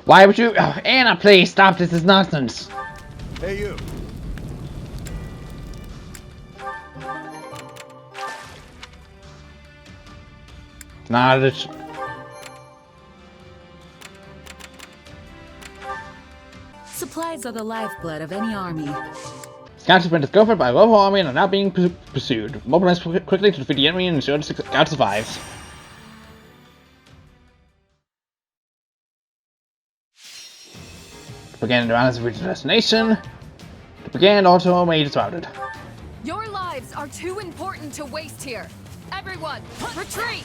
Why would you? Oh, Anna, please stop. This is nonsense. Hey, you. Nah, this. Supplies are the lifeblood of any army. Scouts have been discovered by a local army and are now being pursued. Mobilize quickly to defeat the enemy and ensure the scout survives. The brigand has reached their destination. The brigand also made it routed. Your lives are too important to waste here. Everyone, retreat!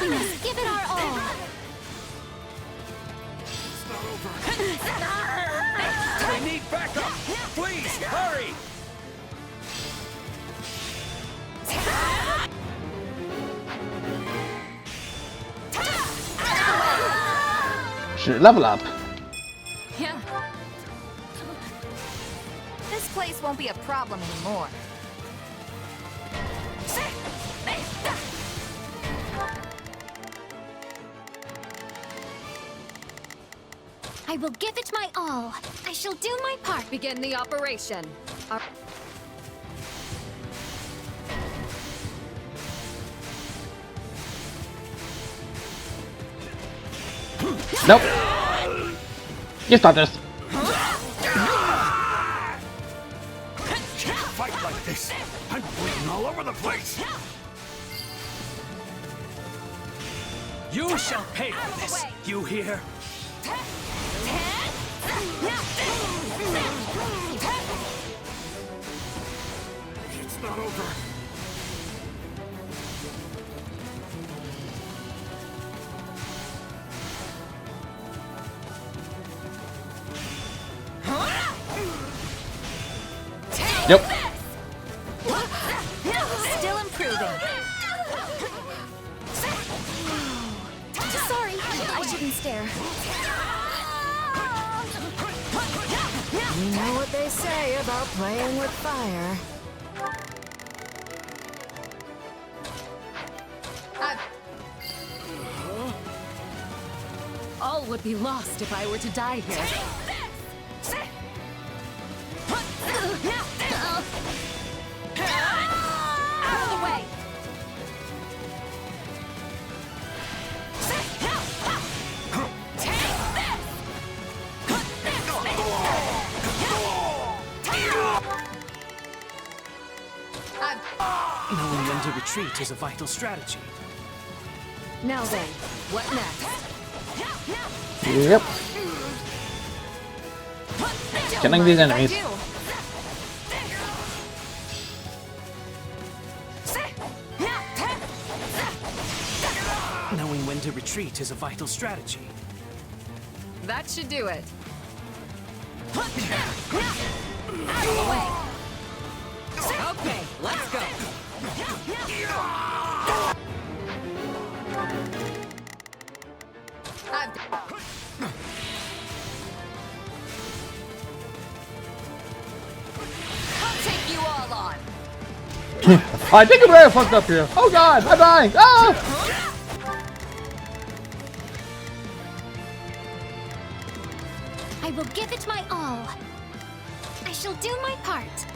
We must give it our all. It's not over. I need backup. Please, hurry. Should level up. Yeah. This place won't be a problem anymore. I will give it my all. I shall do my part. Begin the operation. Nope. You start this. Can't fight like this. I'm bleeding all over the place. You shall pay for this. You hear? It's not over. Yep. Still improving. Sorry, I shouldn't stare. You know what they say about playing with fire. All would be lost if I were to die here. Out of the way! Knowing when to retreat is a vital strategy. Now then, what next? Yep. Killing these enemies. Knowing when to retreat is a vital strategy. That should do it. Okay, let's go. I'll take you all on. I think I'm very fucked up here. Oh god, I'm dying. Ah! I will give it my all. I shall do my part.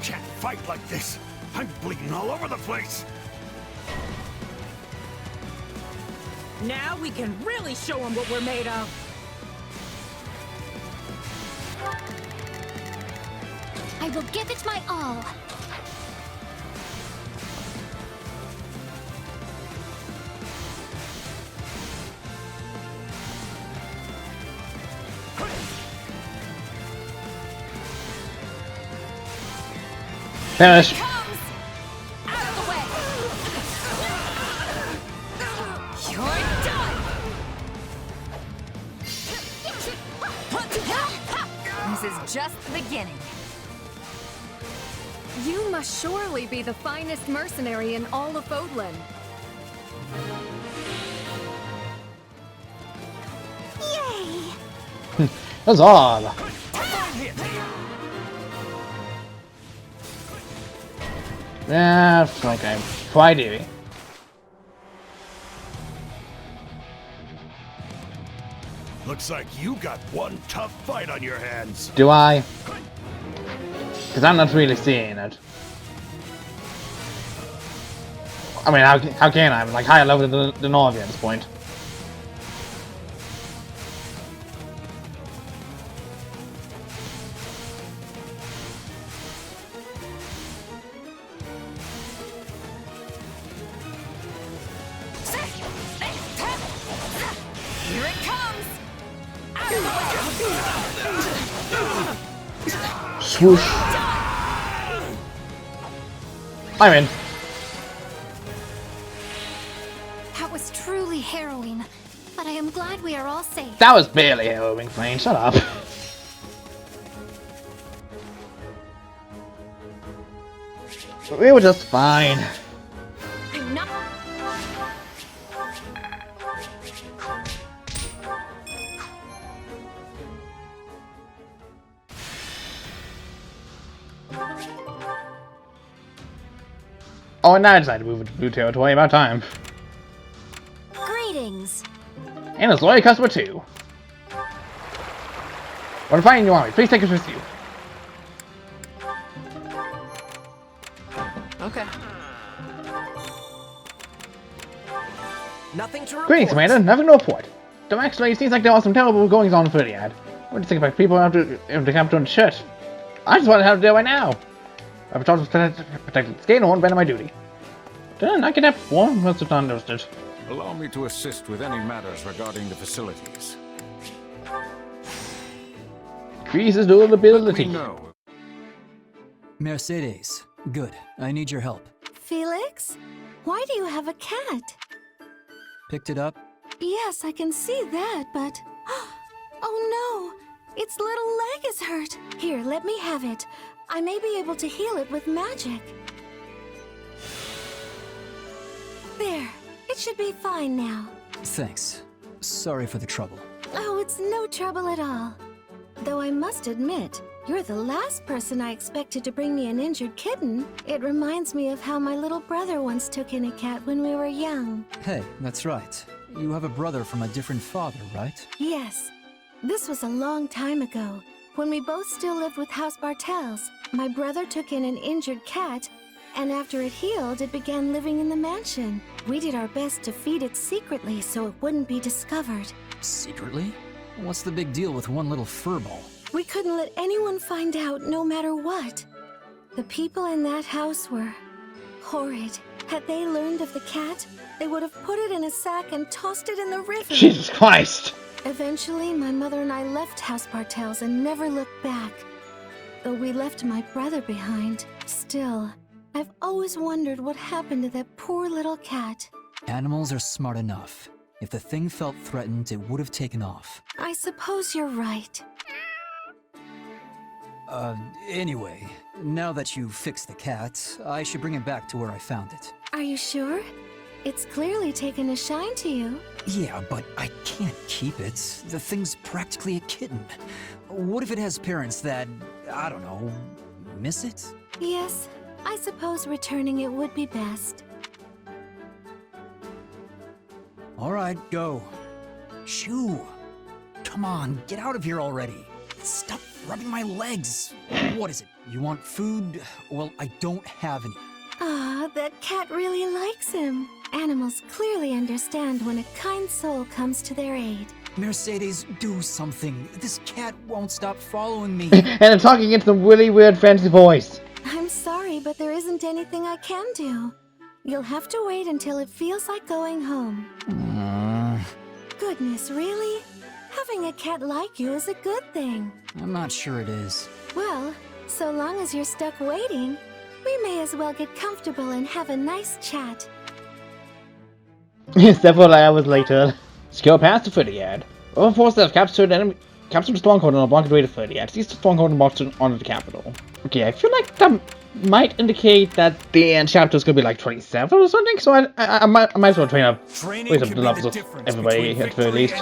Can't fight like this. I'm bleeding all over the place. Now we can really show them what we're made of. I will give it my all. Finish. Out of the way. You're done. This is just the beginning. You must surely be the finest mercenary in all of Odlin. Yay! That's odd. Yeah, okay. Quite easy. Looks like you got one tough fight on your hands. Do I? Because I'm not really seeing it. I mean, how can I? I'm like higher level than all of you at this point. Here it comes! Swoosh. I'm in. That was truly harrowing, but I am glad we are all safe. That was barely harrowing, Flame. Shut up. We were just fine. I'm not. Oh, and now I decided to move into blue territory. About time. Greetings. And it's loyal customer too. When finding you army, please take us with you. Okay. Nothing to report. Greetings, Commander. Nothing to report. Though actually, it seems like there are some terrible goings on in Filiad. What do you think about people who have to come to the church? I just want to have to do it right now. I've been told to protect the skin and bend my duty. Did I not get that before? Must have understood. Allow me to assist with any matters regarding the facilities. Increases durability. We know. Mercedes, good. I need your help. Felix? Why do you have a cat? Picked it up? Yes, I can see that, but... Oh no! Its little leg is hurt! Here, let me have it. I may be able to heal it with magic. There. It should be fine now. Thanks. Sorry for the trouble. Oh, it's no trouble at all. Though I must admit, you're the last person I expected to bring me an injured kitten. It reminds me of how my little brother once took in a cat when we were young. Hey, that's right. You have a brother from a different father, right? Yes. This was a long time ago, when we both still lived with House Bartels. My brother took in an injured cat, and after it healed, it began living in the mansion. We did our best to feed it secretly so it wouldn't be discovered. Secretly? What's the big deal with one little furball? We couldn't let anyone find out, no matter what. The people in that house were horrid. Had they learned of the cat, they would have put it in a sack and tossed it in the river. Jesus Christ! Eventually, my mother and I left House Bartels and never looked back. Though we left my brother behind, still, I've always wondered what happened to that poor little cat. Animals are smart enough. If the thing felt threatened, it would have taken off. I suppose you're right. Anyway, now that you've fixed the cat, I should bring it back to where I found it. Are you sure? It's clearly taken a shine to you. Yeah, but I can't keep it. The thing's practically a kitten. What if it has parents that, I don't know, miss it? Yes, I suppose returning it would be best. Alright, go. Shoo! Come on, get out of here already. Stop rubbing my legs. What is it? You want food? Well, I don't have any. Ah, that cat really likes him. Animals clearly understand when a kind soul comes to their aid. Mercedes, do something. This cat won't stop following me. And I'm talking in some really weird fancy voice. I'm sorry, but there isn't anything I can do. You'll have to wait until it feels like going home. Goodness, really? Having a cat like you is a good thing. I'm not sure it is. Well, so long as you're stuck waiting, we may as well get comfortable and have a nice chat. Several hours later. Secure path to Filiad. All forces have captured the stronghold and are blocking the way to Filiad. Seize the stronghold and march onto the capital. Okay, I feel like that might indicate that the end chapter is going to be like 27 or something, so I might as well train up with the levels of everybody at the very least.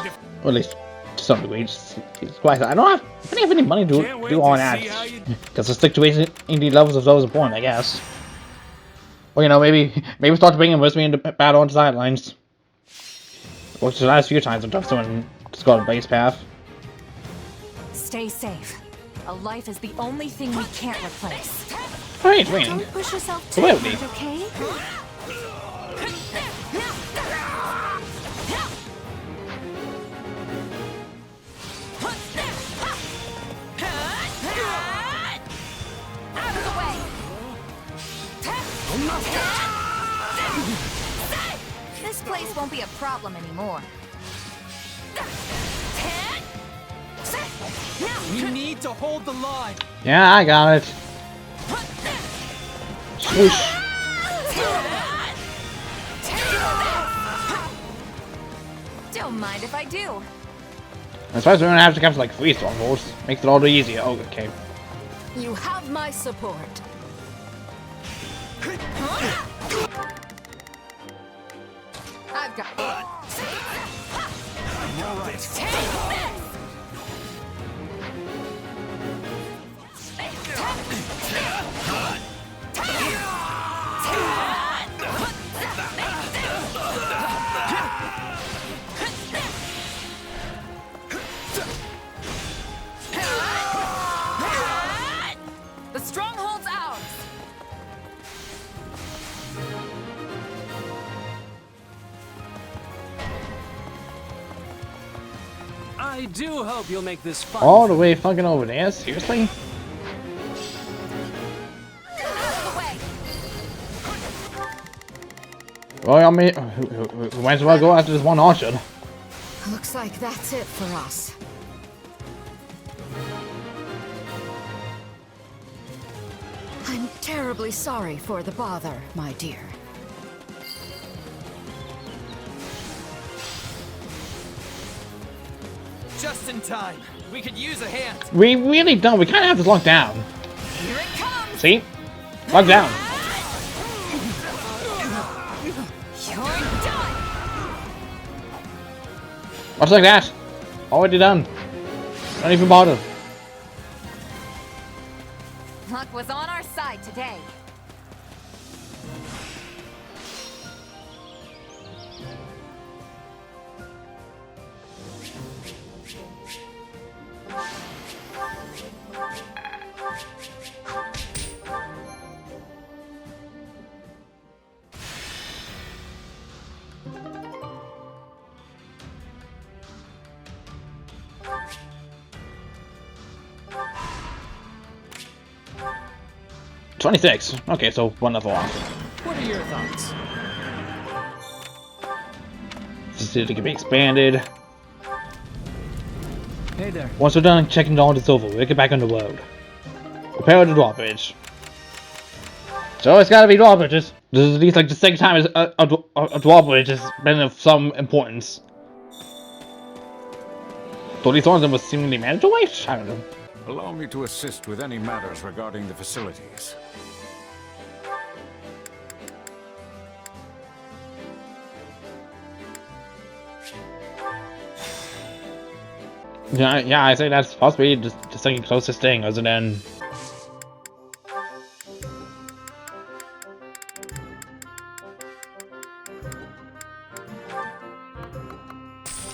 Or at least to some degree. Just quite, I don't have any money to do all that. Because I'll stick to indie levels of those important, I guess. Or, you know, maybe start bringing with me into battle on the sidelines. Which the last few times I've done someone Let's go to base path. Stay safe. A life is the only thing we can't replace. Wait. Don't push yourself too Wait. hard, okay? Out of the way! This place won't be a problem anymore. We need to hold the line. Yeah, I got it. Swoosh. Don't mind if I do. I suppose we're gonna have to capture like 3 strongholds. Makes it all the easier. Oh, okay. You have my support. I've got Take this! The stronghold's ours. I do hope you'll make this fun. All the way fucking over there? Seriously? Well, I mean, we might as well go after this one archer. Looks like that's it for us. I'm terribly sorry for the bother, my dear. Just in time. We could use a hand. We really don't. We kind of have this locked down. Here it comes. See? Locked down. You're done. Much like that. Already done. Don't even bother. Luck was on our side today. $26. Okay, so one level off. What are your thoughts? Facility can be expanded. Hey there. Once we're done checking all this over, we'll get back on the road. Prepare the drawbridge. So it's gotta be drawbridges. This is at least like the second time a drawbridge has been of some importance. So these ones was seemingly mandatory? I don't know. Allow me to assist with any matters regarding the facilities. Yeah, I say that's possibly just the second closest thing, other than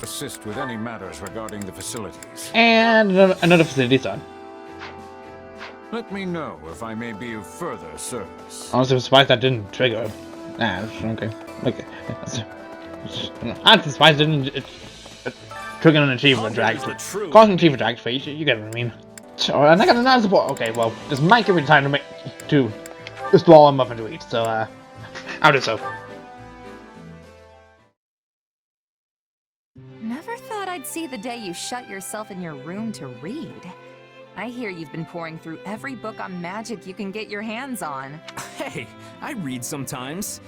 Assist with any matters regarding the facilities. and another facility done. Let me know if I may be of further service. Honestly, I'm surprised that didn't trigger. Nah, okay. Okay. I'm surprised it didn't trigger an achievement drag. Cause an achievement drag feature, you get what I mean. So, and I got another support. Okay, well, this might give me time to stall him up into eat, so, I'll do so. Never thought I'd see the day you shut yourself in your room to read. I hear you've been pouring through every book on magic you can get your hands on. Hey, I read sometimes.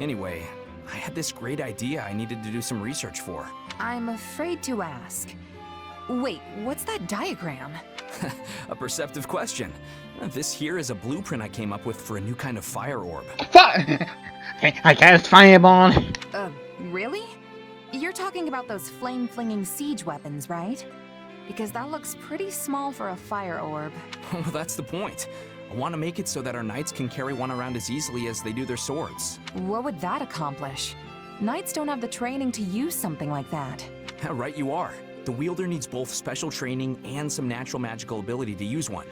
Anyway, I had this great idea I needed to do some research for. I'm afraid to ask. Wait, what's that diagram? A perceptive question. This here is a blueprint I came up with for a new kind of fire orb. I cast fireball. Really? You're talking about those flame-flinging siege weapons, right? Because that looks pretty small for a fire orb. Well, that's the point. I want to make it so that our knights can carry one around as easily as they do their swords. What would that accomplish? Knights don't have the training to use something like that. Right you are. The wielder needs both special training and some natural magical ability to use one.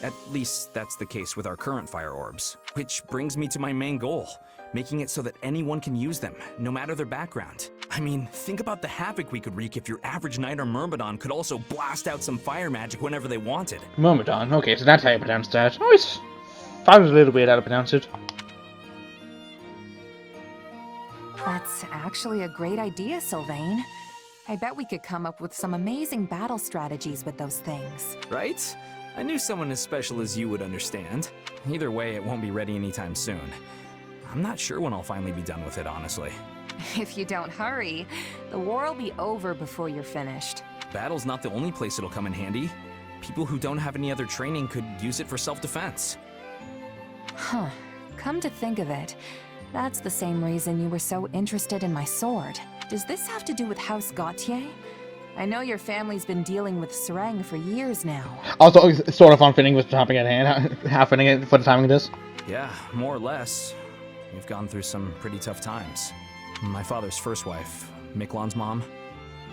At least that's the case with our current fire orbs. Which brings me to my main goal, making it so that anyone can use them, no matter their background. I mean, think about the havoc we could wreak if your average knight or myrmidon could also blast out some fire magic whenever they wanted. Myrmidon. Okay, so that's how you pronounce that. I always found it a little weird how to pronounce it. That's actually a great idea, Sylvain. I bet we could come up with some amazing battle strategies with those things. Right? I knew someone as special as you would understand. Either way, it won't be ready anytime soon. I'm not sure when I'll finally be done with it, honestly. If you don't hurry, the war will be over before you're finished. Battle's not the only place it'll come in handy. People who don't have any other training could use it for self-defense. Huh. Come to think of it, that's the same reason you were so interested in my sword. Does this have to do with House Gautier? I know your family's been dealing with Serang for years now. Also, sort of unfitting with the topic at hand, half fitting it for the timing of this. Yeah, more or less. We've gone through some pretty tough times. My father's first wife, Miklon's mom,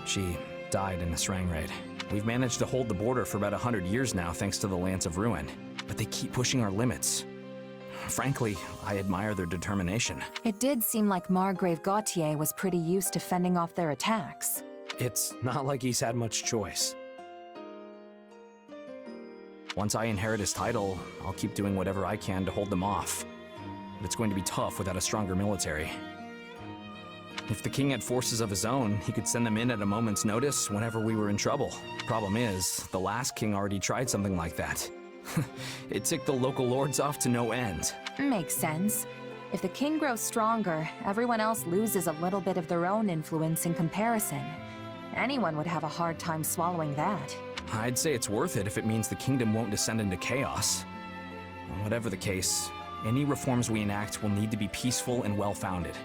she died in a Serang raid. We've managed to hold the border for about 100 years now thanks to the Lance of Ruin, but they keep pushing our limits. Frankly, I admire their determination. It did seem like Margrave Gautier was pretty used to fending off their attacks. It's not like he's had much choice. Once I inherit his title, I'll keep doing whatever I can to hold them off. But it's going to be tough without a stronger military. If the king had forces of his own, he could send them in at a moment's notice whenever we were in trouble. Problem is, the last king already tried something like that. It ticked the local lords off to no end. Makes sense. If the king grows stronger, everyone else loses a little bit of their own influence in comparison. Anyone would have a hard time swallowing that. I'd say it's worth it if it means the kingdom won't descend into chaos. Whatever the case, any reforms we enact will need to be peaceful and well-founded.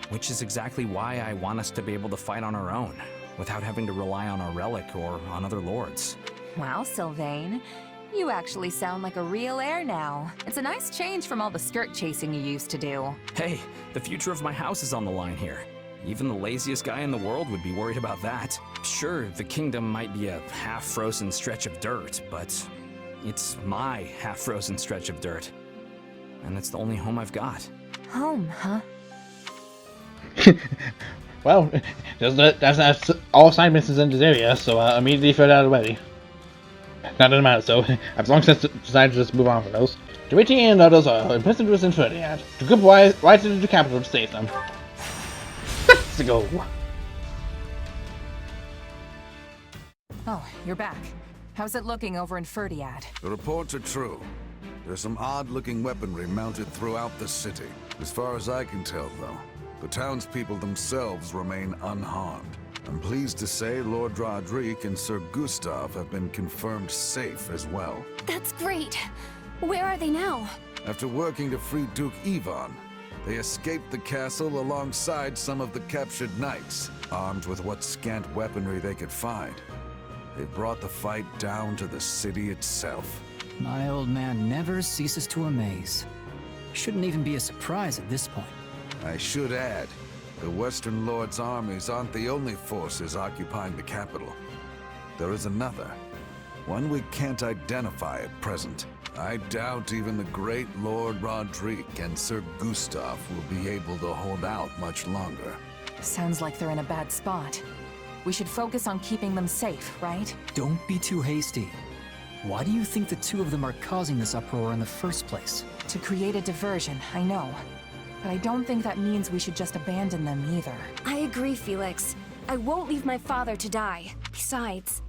Which is exactly why I want us to be able to fight on our own, without having to rely on our relic or on other lords. Wow, Sylvain. You actually sound like a real heir now. It's a nice change from all the skirt chasing you used to do. Hey, the future of my house is on the line here. Even the laziest guy in the world would be worried about that. Sure, the kingdom might be a half-frozen stretch of dirt, but it's my half-frozen stretch of dirt. And it's the only home I've got. Home, huh? Well, that's all side missions in this area, so immediately throw that away. Not in a matter, so as long as I decided to just move on from those. Dimitri and others are imprisoned within Ferdinand. The group rides into the capital to save them. Let's go. Oh, you're back. How's it looking over in Ferdiad? The reports are true. There's some odd-looking weaponry mounted throughout the city. As far as I can tell, though, the townspeople themselves remain unharmed. I'm pleased to say Lord Roderick and Sir Gustav have been confirmed safe as well. That's great. Where are they now? After working to free Duke Ivan, they escaped the castle alongside some of the captured knights, armed with what scant weaponry they could find. They brought the fight down to the city itself. My old man never ceases to amaze. Shouldn't even be a surprise at this point. I should add, the Western Lord's armies aren't the only forces occupying the capital. There is another, one we can't identify at present. I doubt even the great Lord Roderick and Sir Gustav will be able to hold out much longer. Sounds like they're in a bad spot. We should focus on keeping them safe, right? Don't be too hasty. Why do you think the two of them are causing this uproar in the first place? To create a diversion, I know. But I don't think that means we should just abandon them either. I agree, Felix. I won't leave my father to die. Besides,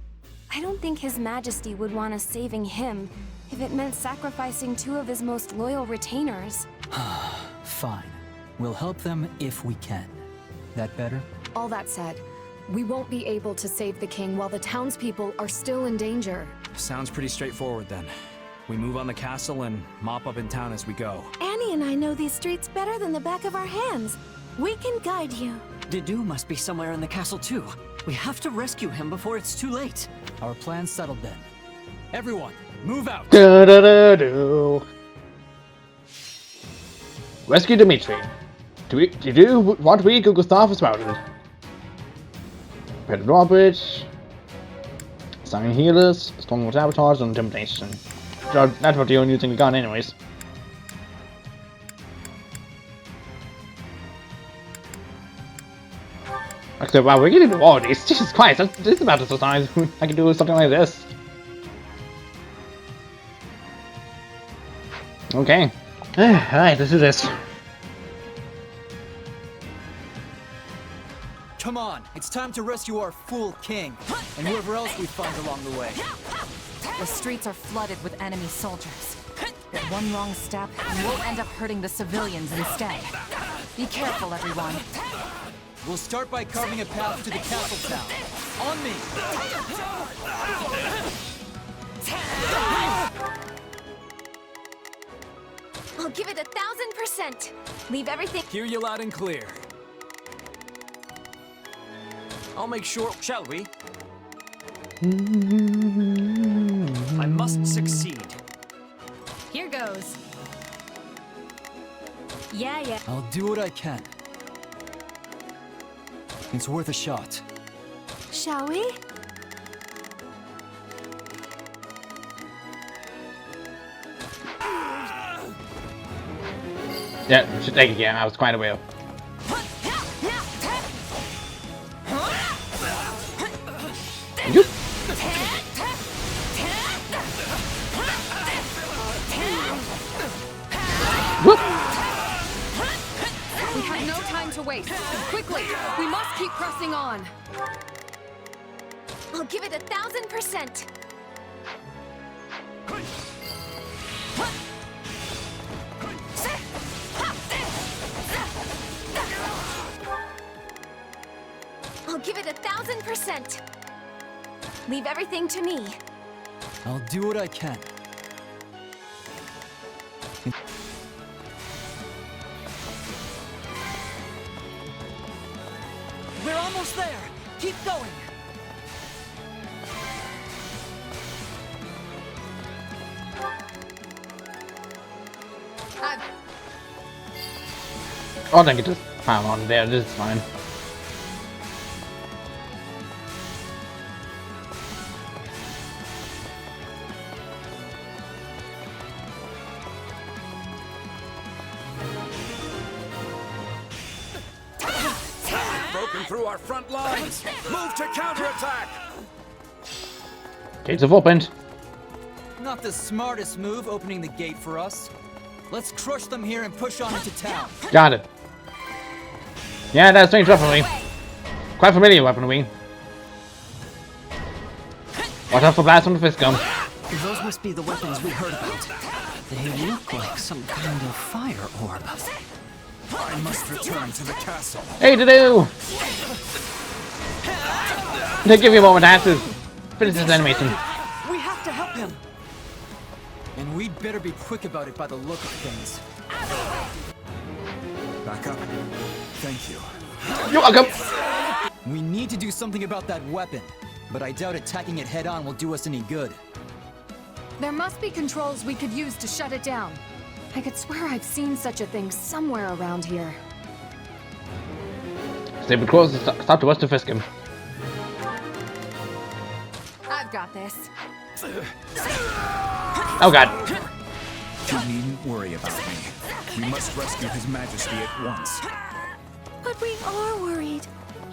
I don't think His Majesty would want us saving him if it meant sacrificing two of his most loyal retainers. Fine. We'll help them if we can. That better? All that said, we won't be able to save the king while the townspeople are still in danger. Sounds pretty straightforward then. We move on the castle and mop up in town as we go. Annie and I know these streets better than the back of our hands. We can guide you. Didu must be somewhere in the castle too. We have to rescue him before it's too late. Our plan's settled then. Everyone, move out! Rescue Dimitri. Do you want we go Gustav is routed? Repair the drawbridge. Summon healers, strong sabotage, and intimidation. That's what the only thing we got anyways. Actually, wow, we're getting to all these. Jesus Christ, this is about the size I can do something like this. Okay. Alright, let's do this. Come on, it's time to rescue our fool king, and whoever else we find along the way. The streets are flooded with enemy soldiers. Get one wrong step, and we'll end up hurting the civilians instead. Be careful, everyone. We'll start by carving a path to the castle town. On me! I'll give it 1,000%. Leave everything. Hear you loud and clear. I'll make sure, shall we? I must succeed. Here goes. Yeah. I'll do what I can. It's worth a shot. Shall we? Yeah, should take it again. I was quite aware. You. Whoop. We have no time to waste. Quickly, we must keep pressing on. I'll give it 1,000%. I'll give it 1,000%. Leave everything to me. I'll do what I can. We're almost there. Keep going. Oh, I can just pile on there. This is fine. Broken through our front lines. Move to counterattack. Gates have opened. Not the smartest move, opening the gate for us. Let's crush them here and push on into town. Got it. Yeah, that's strange weaponry. Quite familiar weaponry. Watch out for blasts from the fist gun. Those must be the weapons we heard about. They look like some kind of fire orb. I must return to the castle. Hey, to-do! They give you a moment to answer. Finish this animation. We have to help him. And we'd better be quick about it by the look of things. Back up. Thank you. You're welcome. We need to do something about that weapon, but I doubt attacking it head-on will do us any good. There must be controls we could use to shut it down. I could swear I've seen such a thing somewhere around here. Stay close. Stop to watch the fist gun. I've got this. Oh god. You needn't worry about me. We must rescue His Majesty at once. But we are worried.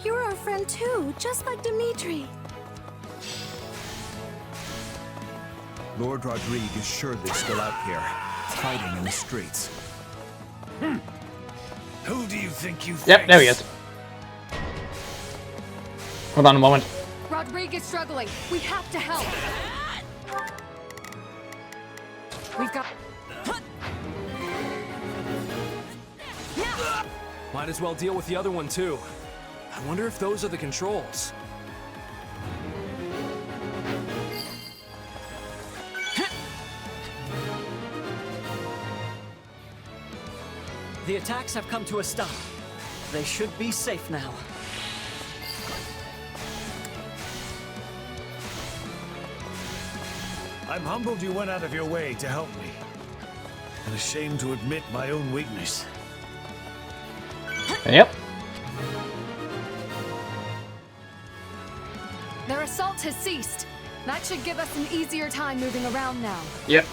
You're our friend too, just like Dimitri. Lord Rodrigue is surely still out here, hiding in the streets. Who do you think you face? Yep, there he is. Hold on a moment. Rodrigue is struggling. We have to help. We've got... Might as well deal with the other one too. I wonder if those are the controls. The attacks have come to a stop. They should be safe now. I'm humbled you went out of your way to help me. And ashamed to admit my own weakness. Yep. Their assault has ceased. That should give us an easier time moving around now. Yep.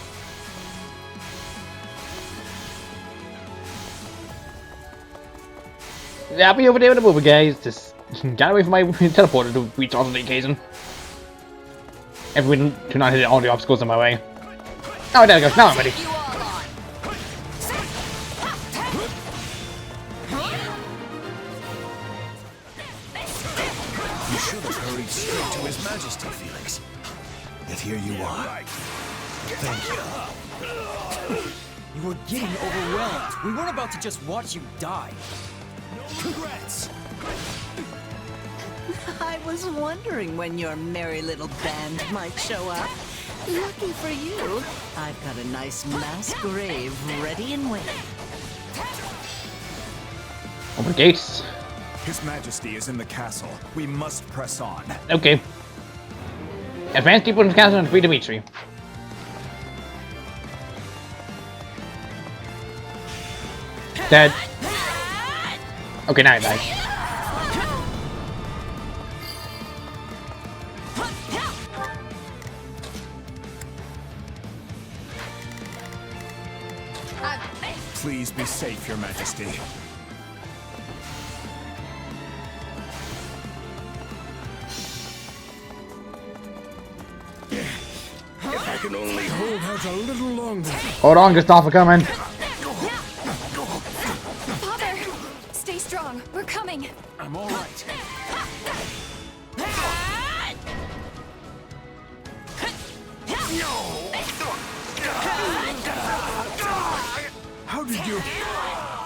I'll be over there in a moment, guys. Just got away from my teleporter to reach on the occasion. Everyone do not hit all the obstacles in my way. Oh, there we go. Now I'm ready. You should have hurried straight to His Majesty, Felix. Yet here you are. Thank you. You were getting overwhelmed. We weren't about to just watch you die. No regrets. I was wondering when your merry little band might show up. Lucky for you, I've got a nice mass grave ready and waiting. Open the gates. His Majesty is in the castle. We must press on. Okay. Advance people in the castle and free Dimitri. Dead. Okay, now he died. Please be safe, Your Majesty. If I can only hold out a little longer. Hold on, Gustav, we're coming. Father, stay strong. We're coming. I'm all right. How did you...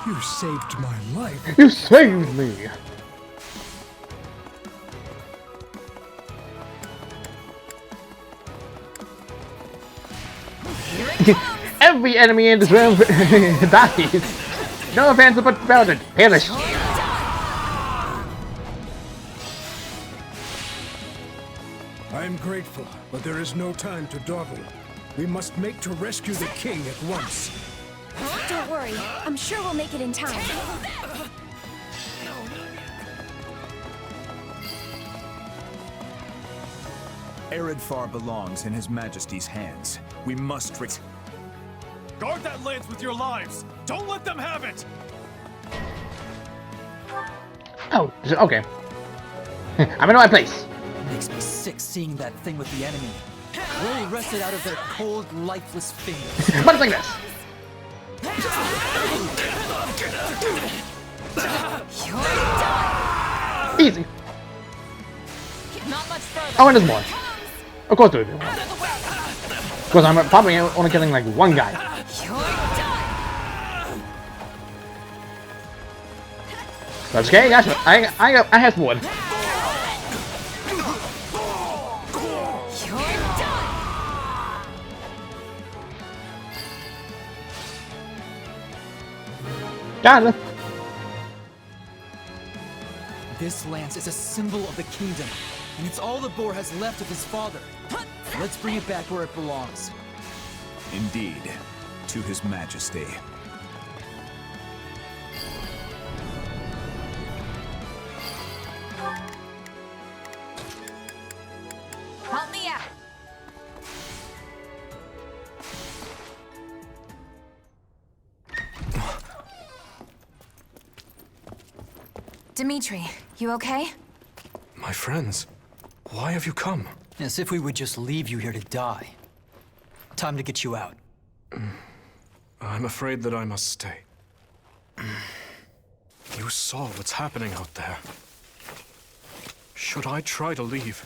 You saved my life. You saved me. Every enemy in this room dies. No offense about it. Perish. I am grateful, but there is no time to dawdle. We must make to rescue the king at once. Don't worry, I'm sure we'll make it in time. Eredfar belongs in His Majesty's hands. We must Guard that lance with your lives! Don't let them have it! Oh, okay. I'm in the right place. Makes me sick seeing that thing with the enemy. We'll wrest it out of their cold, lifeless fingers. But it's like this. Easy. Not much further. Oh, and there's more. Of course there will be more. Of course, I'm probably only killing like one guy. That's okay. I have one. Got it. This lance is a symbol of the kingdom, and it's all the boar has left of his father. Let's bring it back where it belongs. Indeed, to His Majesty. Help me out. Dimitri, you okay? My friends, why have you come? As if we would just leave you here to die. Time to get you out. I'm afraid that I must stay. You saw what's happening out there. Should I try to leave,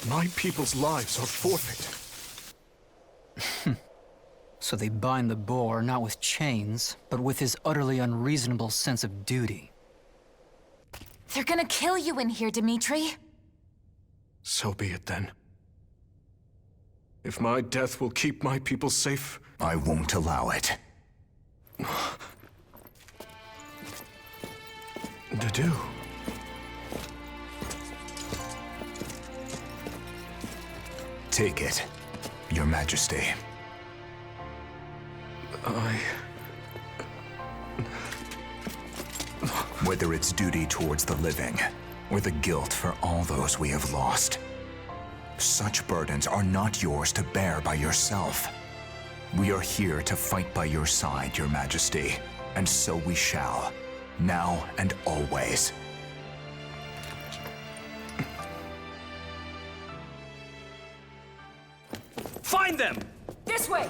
my people's lives are forfeit. So they bind the boar not with chains, but with his utterly unreasonable sense of duty. They're gonna kill you in here, Dimitri. So be it then. If my death will keep my people safe, I won't allow it. Dadu. Take it, Your Majesty. Whether it's duty towards the living, or the guilt for all those we have lost, Such burdens are not yours to bear by yourself. We are here to fight by your side, Your Majesty, and so we shall, now and always. Find them! This way!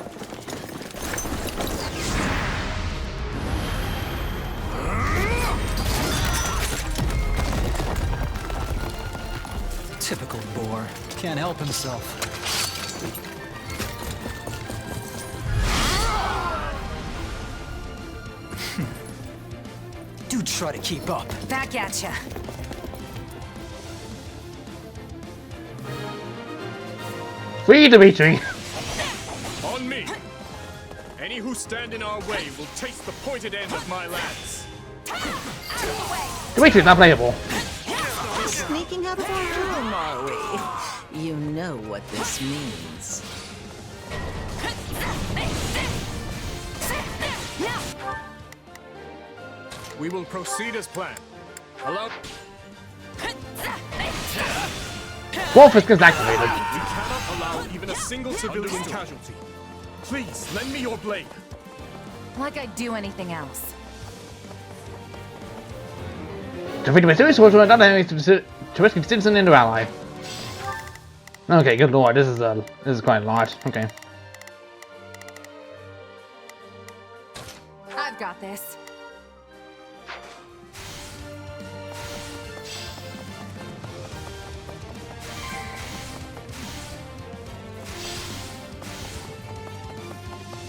Typical boar. Can't help himself. Do try to keep up. Back at ya. Free Dimitri! On me! Any who stand in our way will taste the pointed end of my lance. Dimitri's not playable. Sneaking out of our room, are we? You know what this means. We will proceed as planned. Allow... Wolf is activated. We cannot allow even a single civilian casualty. Please, lend me your blade. Like I'd do anything else. Defeating my serious force, not enemies to rescue citizen and ally. Okay, good lord, this is quite a lot. Okay. I've got this.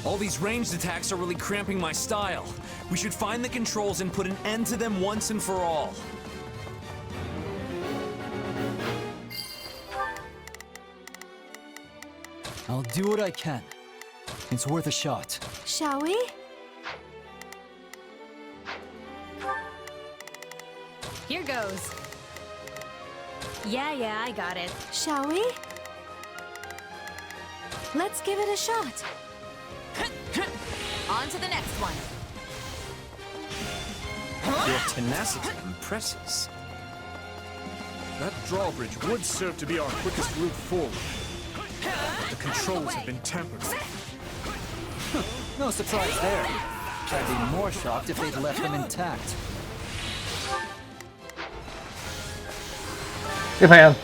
All these ranged attacks are really cramping my style. We should find the controls and put an end to them once and for all. I'll do what I can. It's worth a shot. Shall we? Here goes. Yeah, I got it. Shall we? Let's give it a shot. On to the next one. Your tenacity impresses. That drawbridge would serve to be our quickest route forward. But the controls have been tampered with. No surprise there. I'd be more shocked if they'd left them intact. If I am.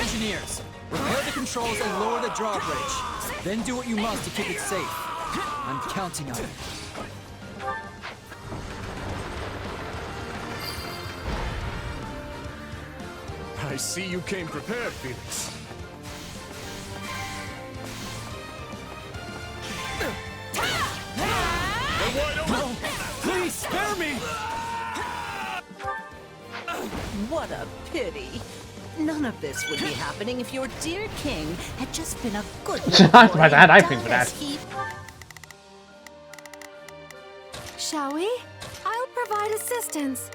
Engineers, repair the controls and lower the drawbridge. Then do what you must to keep it safe. I'm counting on you. I see you came prepared, Felix. They're wide open. No, please spare me! What a pity. None of this would be happening if your dear king had just been a good I'm boy. surprised I had ice cream for that. Shall we? I'll provide assistance.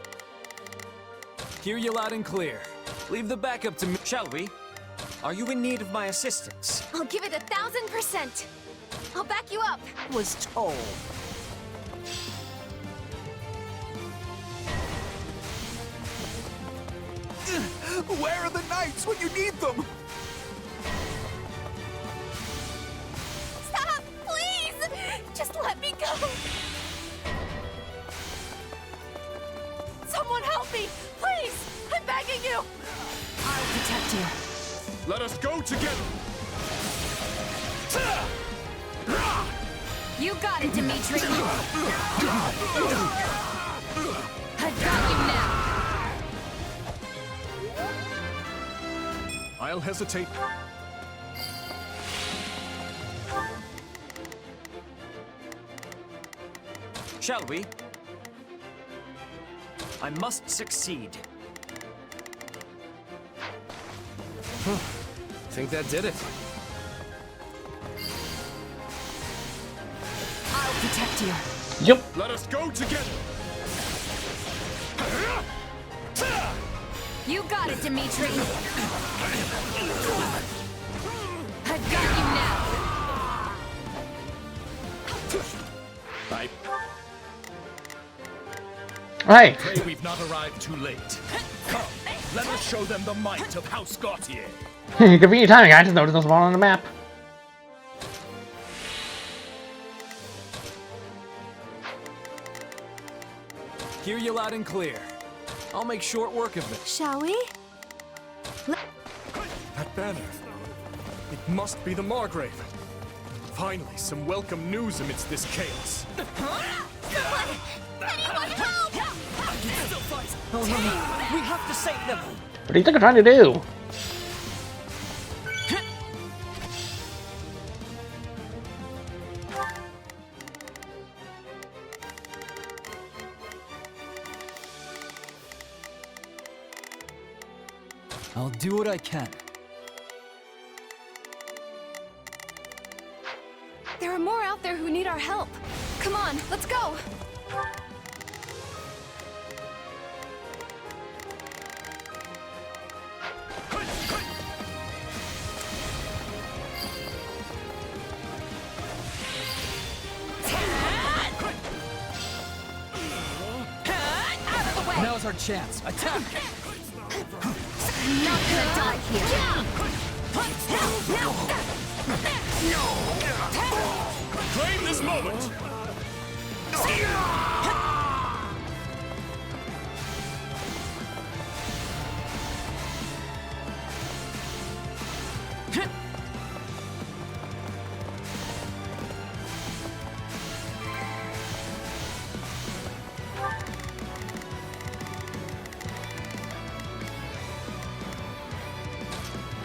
Hear you loud and clear. Leave the backup to me, shall we? Are you in need of my assistance? I'll give it 1000%. I'll back you up. Was told. Where are the knights when you need them? Stop, please! Just let me go. Someone help me, please! I'm begging you! I'll protect you. Let us go together. You got it, Dimitri. I've got you now. I'll hesitate. Shall we? I must succeed. Think that did it. I'll protect you. Yep. Let us go together. You got it, Dimitri. I've got you now. Right. Pray we've not arrived too late. Come, Let us show them the might of House Gautier. Convenient timing, I just noticed those one on the map. Hear you loud and clear. I'll make short work of it. Shall we? That banner. It must be the Margrave. Finally, some welcome news amidst this chaos. Oh no, we have to save them! What do you think I'm trying to do? I'll do what I can. There are more out there who need our help. Come on, let's go! Now's our chance. Attack! I'm not gonna die here. Claim this moment!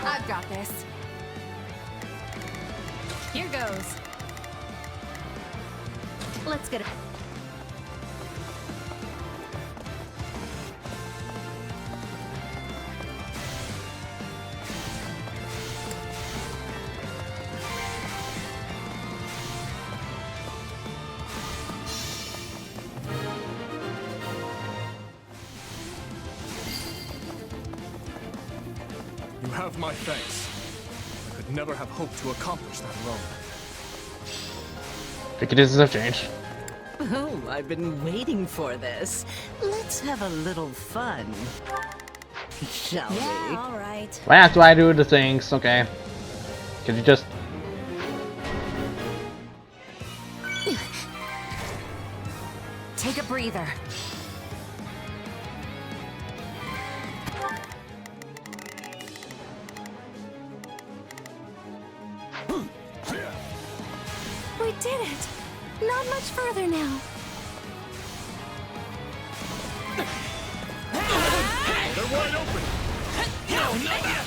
I've got this. Here goes. Let's get it. You have my thanks. I could never have hoped to accomplish that alone. Prejudices have changed. Oh, I've been waiting for this. Let's have a little fun. Shall we? all right. Why have to I do the things? Okay. Could you just... Take a breather. We did it! Not much further now. They're wide open! No, not yet!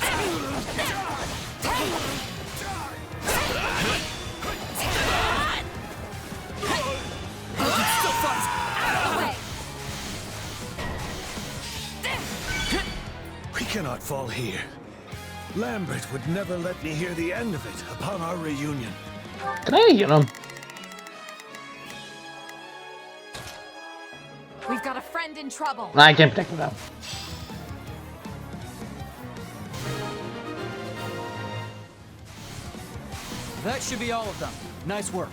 Still fight! Out of the way! We cannot fall here. Lambert would never let me hear the end of it upon our reunion. Can I heal him? We've got a friend in trouble. I can't protect him now. That should be all of them. Nice work.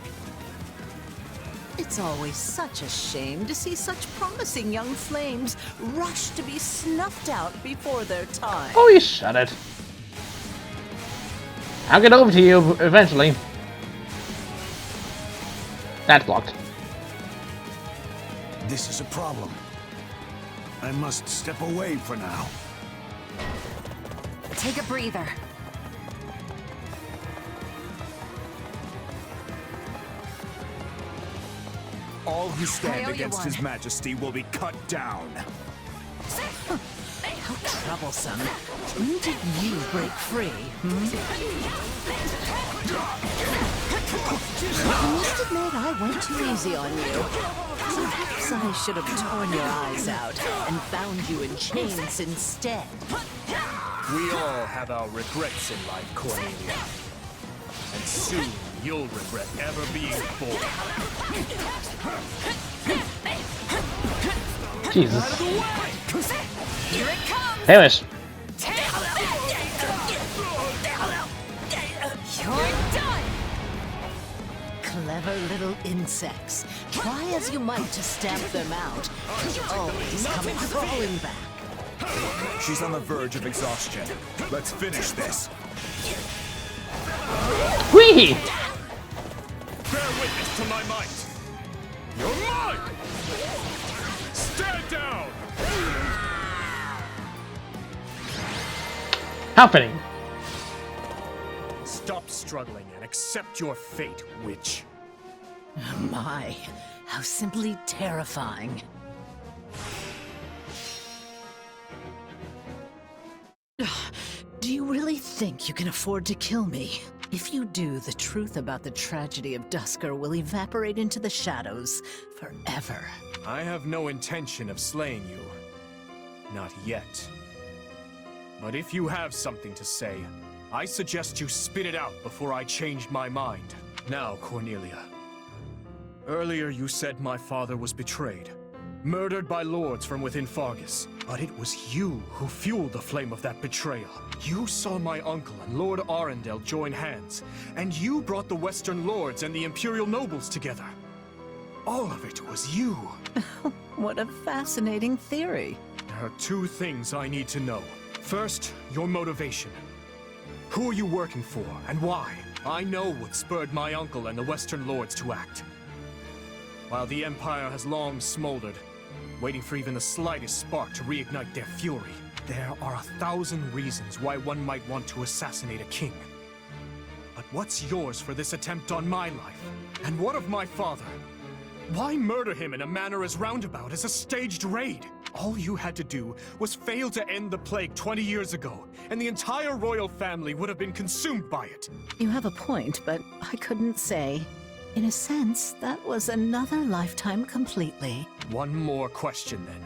It's always such a shame to see such promising young flames rush to be snuffed out before their time. Oh, you shut it. I'll get over to you eventually. That's blocked. This is a problem. I must step away for now. Take a breather. All who I stand owe you against one. His Majesty will be cut down. How troublesome. When did you break free? I must admit I went too easy on you. Perhaps I should have torn your eyes out and bound you in chains instead. We all have our regrets in life, Cornelia. And soon you'll regret ever being born. Jesus. Here it comes! Hamish. You're done! Clever little insects. Try as you might to stamp them out, they always come crawling back. She's on the verge of exhaustion. Let's finish this. Whee! Bear witness to my might. You're mine! Stand down! How fitting. Stop struggling and accept your fate, witch. My, how simply terrifying. Do you really think you can afford to kill me? If you do, the truth about the tragedy of Dusker will evaporate into the shadows forever. I have no intention of slaying you. Not yet. But if you have something to say, I suggest you spit it out before I change my mind. Now, Cornelia. Earlier you said my father was betrayed, murdered by lords from within Fargus. But it was you who fueled the flame of that betrayal. You saw my uncle and Lord Arundel join hands, and you brought the Western lords and the Imperial nobles together. All of it was you. What a fascinating theory. There are two things I need to know. First, your motivation. Who are you working for, and why? I know what spurred my uncle and the Western lords to act. While the Empire has long smoldered, waiting for even the slightest spark to reignite their fury, there are 1,000 reasons why one might want to assassinate a king. But what's yours for this attempt on my life? And what of my father? Why murder him in a manner as roundabout as a staged raid? All you had to do was fail to end the plague 20 years ago, and the entire royal family would have been consumed by it. You have a point, but I couldn't say. In a sense, that was another lifetime completely. One more question, then.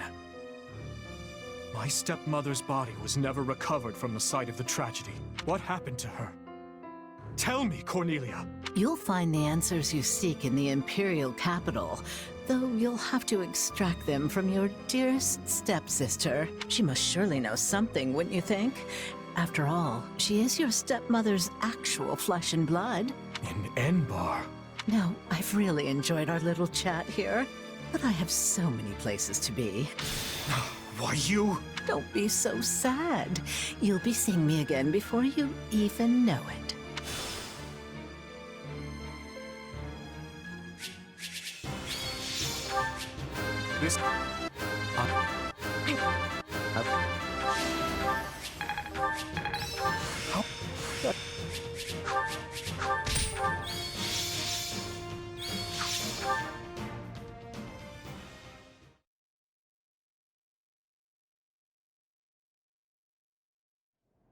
My stepmother's body was never recovered from the site of the tragedy. What happened to her? Tell me, Cornelia. You'll find the answers you seek in the Imperial capital, though you'll have to extract them from your dearest stepsister. She must surely know something, wouldn't you think? After all, she is your stepmother's actual flesh and blood. In Enbar. Now, I've really enjoyed our little chat here, but I have so many places to be. Why, you? Don't be so sad. You'll be seeing me again before you even know it. This...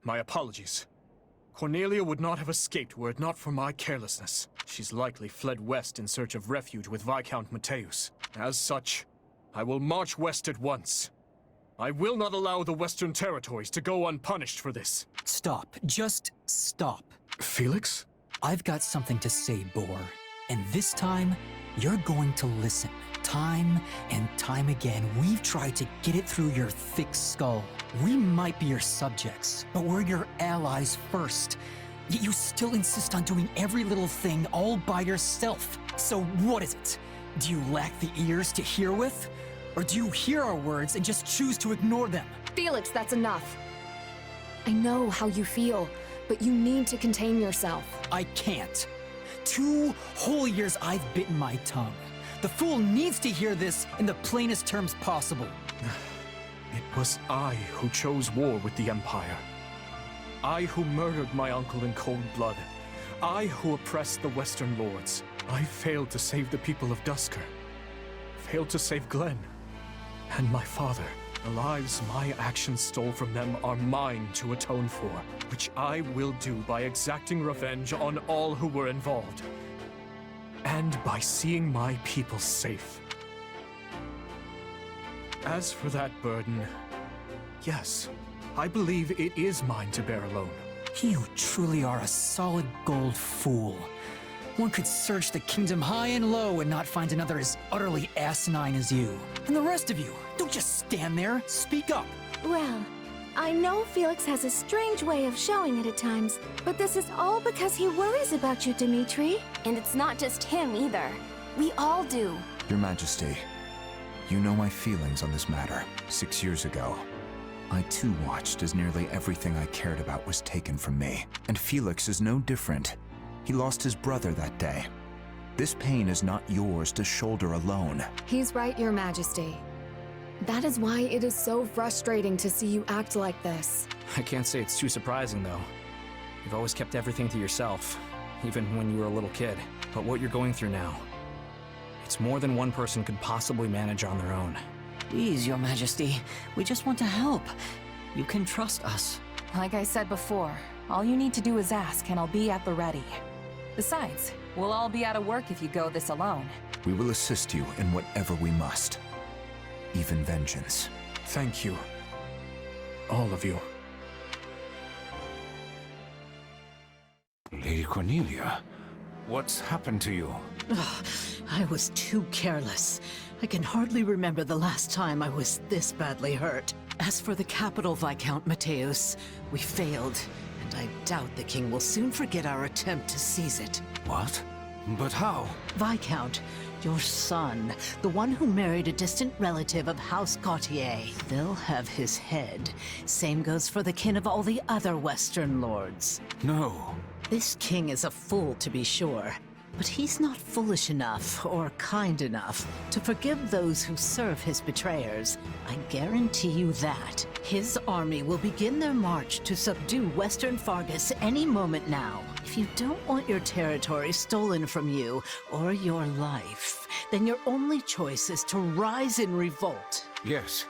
My apologies. Cornelia would not have escaped were it not for my carelessness. She's likely fled west in search of refuge with Viscount Mateus. As such, I will march west at once. I will not allow the Western territories to go unpunished for this. Stop. Just stop. Felix? I've got something to say, Boar. And this time, you're going to listen. Time and time again, we've tried to get it through your thick skull. We might be your subjects, but we're your allies first. Yet you still insist on doing every little thing all by yourself. So what is it? Do you lack the ears to hear with? Or do you hear our words and just choose to ignore them? Felix, that's enough. I know how you feel, but you need to contain yourself. I can't. 2 whole years I've bitten my tongue. The fool needs to hear this in the plainest terms possible. It was I who chose war with the Empire. I who murdered my uncle in cold blood. I who oppressed the Western lords. I failed to save the people of Dusker. Failed to save Glenn. And my father. The lives my actions stole from them are mine to atone for, which I will do by exacting revenge on all who were involved. And by seeing my people safe. As for that burden, yes, I believe it is mine to bear alone. You truly are a solid gold fool. One could search the kingdom high and low and not find another as utterly asinine as you. And the rest of you, don't just stand there, speak up. Well, I know Felix has a strange way of showing it at times, but this is all because he worries about you, Dimitri. And it's not just him either. We all do. Your Majesty, you know my feelings on this matter. 6 years ago, I too watched as nearly everything I cared about was taken from me. And Felix is no different. He lost his brother that day. This pain is not yours to shoulder alone. He's right, Your Majesty. That is why it is so frustrating to see you act like this. I can't say it's too surprising, though. You've always kept everything to yourself, even when you were a little kid. But what you're going through now, it's more than one person could possibly manage on their own. Please, Your Majesty. We just want to help. You can trust us. Like I said before, all you need to do is ask, and I'll be at the ready. Besides, we'll all be out of work if you go this alone. We will assist you in whatever we must. Even vengeance. Thank you. All of you. Lady Cornelia, what's happened to you? I was too careless. I can hardly remember the last time I was this badly hurt. As for the capital, Viscount Mateus, we failed, and I doubt the king will soon forget our attempt to seize it. What? But how? Viscount, your son, the one who married a distant relative of House Gautier, they'll have his head. Same goes for the kin of all the other Western lords. No. This king is a fool, to be sure. But he's not foolish enough, or kind enough, to forgive those who serve his betrayers. I guarantee you that. His army will begin their march to subdue Western Fargus any moment now. If you don't want your territory stolen from you, or your life, then your only choice is to rise in revolt. Yes.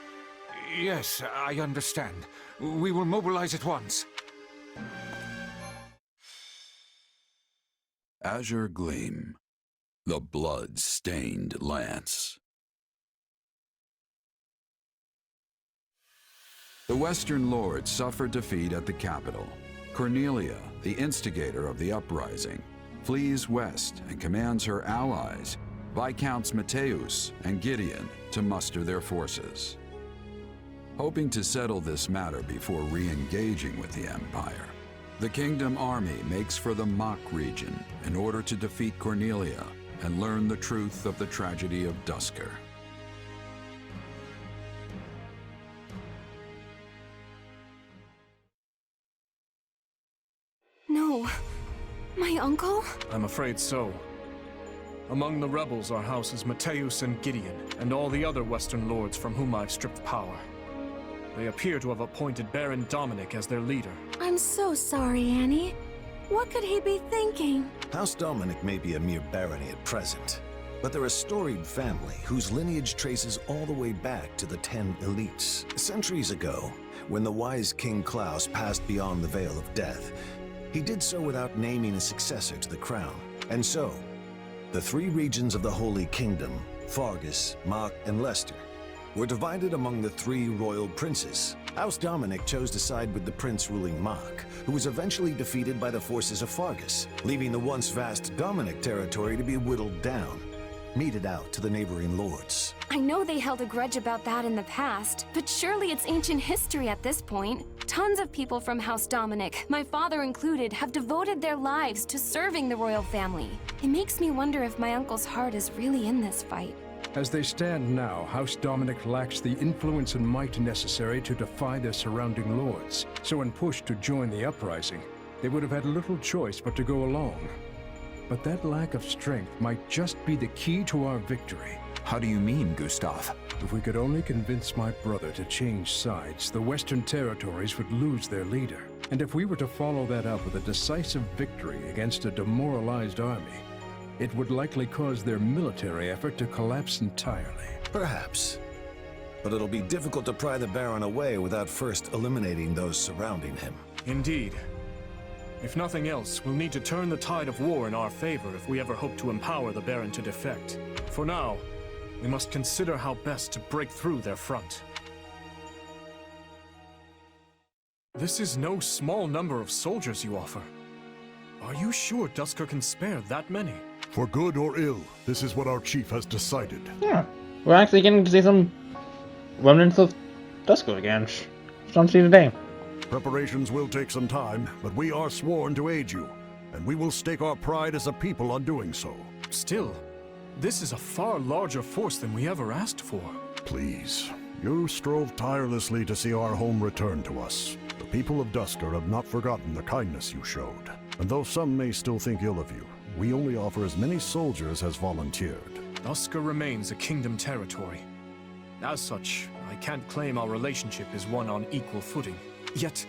Yes, I understand. We will mobilize at once. Azure Gleam, the blood-stained lance. The Western Lords suffered defeat at the capital. Cornelia, the instigator of the uprising, flees west and commands her allies, Viscounts Mateus and Gideon, to muster their forces. Hoping to settle this matter before re-engaging with the Empire, the Kingdom Army makes for the Mach region in order to defeat Cornelia and learn the truth of the tragedy of Duscur. No. My uncle? I'm afraid so. Among the rebels are houses Mateus and Gideon, and all the other Western lords from whom I've stripped power. They appear to have appointed Baron Dominic as their leader. I'm so sorry, Annie. What could he be thinking? House Dominic may be a mere barony at present, but they're a storied family whose lineage traces all the way back to the 10 elites. Centuries ago, when the wise King Klaus passed beyond the Veil of Death, he did so without naming a successor to the crown. And so, the 3 regions of the Holy Kingdom, Fargus, Mach, and Leicester, were divided among the 3 royal princes. House Dominic chose to side with the prince ruling Mach, who was eventually defeated by the forces of Fargus, leaving the once vast Dominic territory to be whittled down, meted out to the neighboring lords. I know they held a grudge about that in the past, but surely it's ancient history at this point. Tons of people from House Dominic, my father included, have devoted their lives to serving the royal family. It makes me wonder if my uncle's heart is really in this fight. As they stand now, House Dominic lacks the influence and might necessary to defy their surrounding lords. So when pushed to join the uprising, they would have had little choice but to go along. But that lack of strength might just be the key to our victory. How do you mean, Gustav? If we could only convince my brother to change sides, the Western territories would lose their leader. And if we were to follow that up with a decisive victory against a demoralized army, it would likely cause their military effort to collapse entirely. Perhaps. But it'll be difficult to pry the Baron away without first eliminating those surrounding him. Indeed. If nothing else, we'll need to turn the tide of war in our favor if we ever hope to empower the Baron to defect. For now, we must consider how best to break through their front. This is no small number of soldiers you offer. Are you sure Duscur can spare that many? For good or ill, this is what our chief has decided. Yeah, we're actually getting to see some remnants of Duscur again. Don't see today. Preparations will take some time, but we are sworn to aid you, and we will stake our pride as a people on doing so. Still, this is a far larger force than we ever asked for. Please, You strove tirelessly to see our home return to us. The people of Duscur have not forgotten the kindness you showed. And though some may still think ill of you, we only offer as many soldiers as volunteered. Duscur remains a kingdom territory. As such, I can't claim our relationship is one on equal footing. Yet,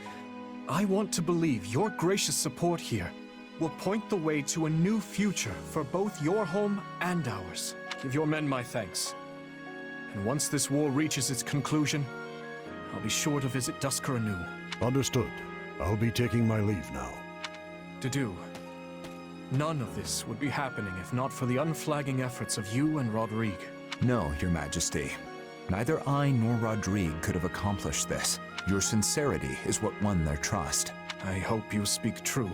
I want to believe your gracious support here will point the way to a new future for both your home and ours. Give your men my thanks. And once this war reaches its conclusion, I'll be sure to visit Duscur anew. Understood. I'll be taking my leave now. Dedue, none of this would be happening if not for the unflagging efforts of you and Rodrigue. No, Your Majesty. Neither I nor Rodrigue could have accomplished this. Your sincerity is what won their trust. I hope you speak true.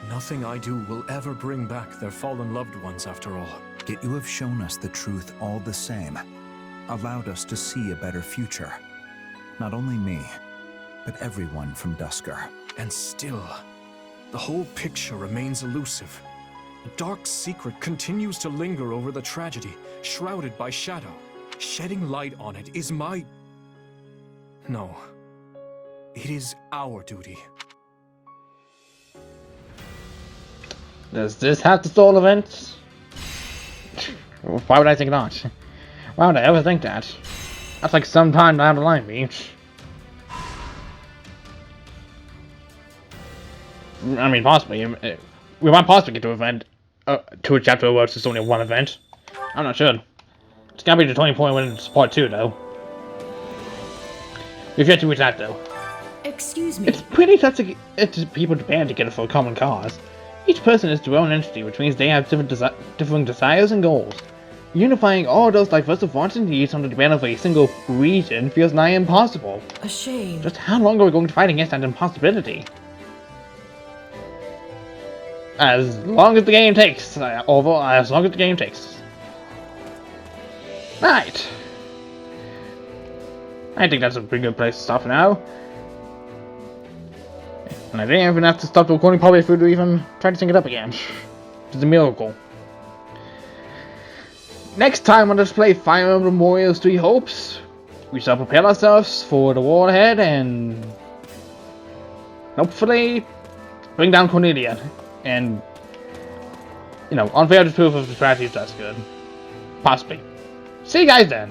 Nothing I do will ever bring back their fallen loved ones after all. Yet you have shown us the truth all the same. Allowed us to see a better future. Not only me, but everyone from Duscur. And still, the whole picture remains elusive. A dark secret continues to linger over the tragedy, shrouded by shadow. Shedding light on it is my... No. It is our duty. Does this have to stall events? Why would I think not? Why would I ever think that? That's like some time down the line, Beach. I mean, possibly. We might possibly get to event, to a chapter where it's just only one event. I'm not sure. It's gotta be the 20 point when it's part 2, though. We've yet to reach that, though. Excuse me. It's pretty tough to get people to band together for a common cause. Each person is their own entity, which means they have different desires and goals. Unifying all those diverse wants and needs under the banner of a single region feels nigh impossible. A shame. Just how long are we going to fight against that impossibility? As long as the game takes. As long as the game takes. Right. I think that's a pretty good place to stop for now. And I didn't even have to stop the recording probably for to even try to sync it up again. It's a miracle. Next time on Let's Play Fire Emblem Warriors 3 Hopes, we shall prepare ourselves for the war ahead and hopefully bring down Cornelia. And, you know, unfair proof of the strategy is just good. Possibly. See you guys then.